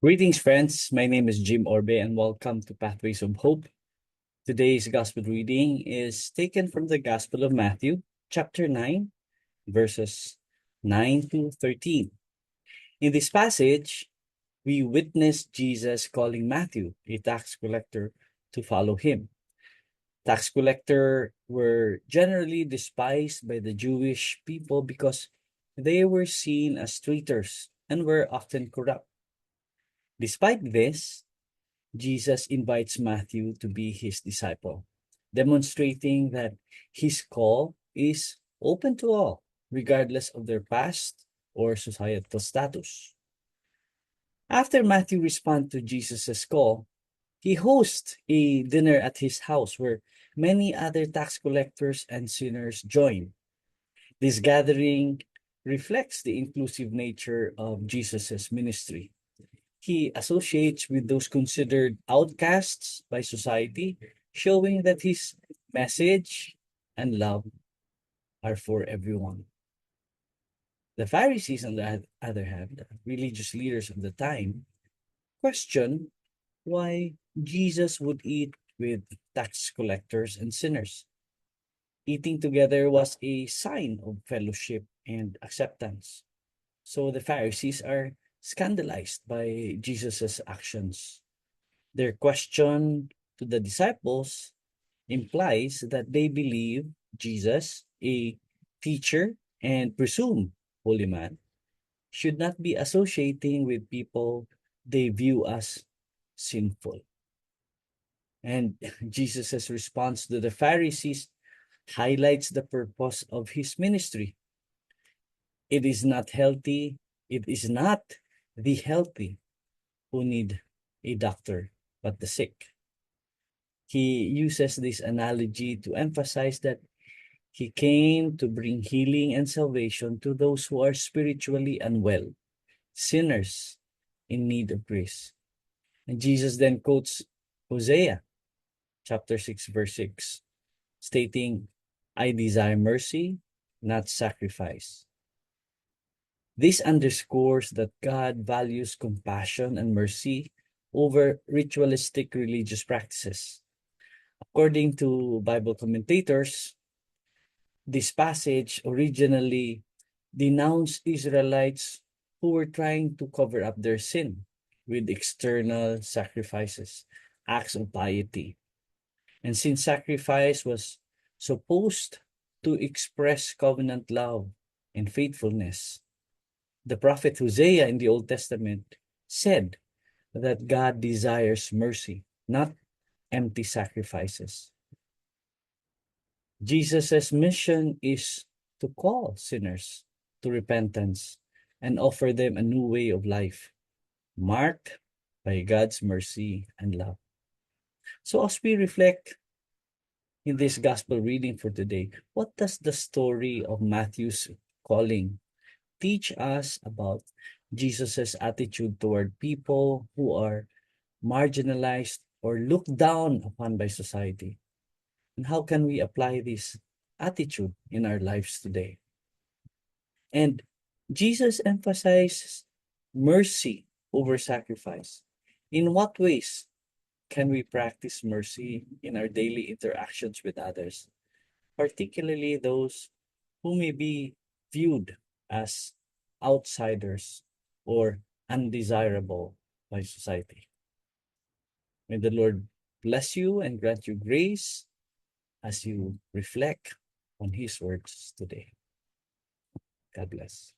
Greetings, friends. My name is Jim Orbe, and welcome to Pathways of Hope. Today's Gospel reading is taken from the Gospel of Matthew, chapter 9, verses 9 to 13. In this passage, we witness Jesus calling Matthew, a tax collector, to follow him. Tax collectors were generally despised by the Jewish people because they were seen as traitors and were often corrupt. Despite this, Jesus invites Matthew to be his disciple, demonstrating that his call is open to all, regardless of their past or societal status. After Matthew responds to Jesus' call, he hosts a dinner at his house where many other tax collectors and sinners join. This gathering reflects the inclusive nature of Jesus' ministry. He associates with those considered outcasts by society, showing that his message and love are for everyone. The Pharisees, on the other hand, religious leaders of the time, question why Jesus would eat with tax collectors and sinners. Eating together was a sign of fellowship and acceptance. So the Pharisees are scandalized by Jesus' actions. Their question to the disciples implies that they believe Jesus, a teacher and presumed holy man, should not be associating with people they view as sinful. And Jesus' response to the Pharisees highlights the purpose of his ministry. It is not healthy, it is not the healthy who need a doctor, but the sick. He uses this analogy to emphasize that he came to bring healing and salvation to those who are spiritually unwell, sinners in need of grace. And Jesus then quotes Hosea chapter 6, verse 6, stating, I desire mercy, not sacrifice. This underscores that God values compassion and mercy over ritualistic religious practices. According to Bible commentators, this passage originally denounced Israelites who were trying to cover up their sin with external sacrifices, acts of piety. And since sacrifice was supposed to express covenant love and faithfulness, the prophet Hosea in the Old Testament said that God desires mercy, not empty sacrifices. Jesus' mission is to call sinners to repentance and offer them a new way of life, marked by God's mercy and love. So as we reflect in this gospel reading for today, what does the story of Matthew's calling teach us about Jesus' attitude toward people who are marginalized or looked down upon by society? And how can we apply this attitude in our lives today? And Jesus emphasizes mercy over sacrifice. In what ways can we practice mercy in our daily interactions with others, particularly those who may be viewed as outsiders or undesirable by society? May the Lord bless you and grant you grace as you reflect on His words today. God bless.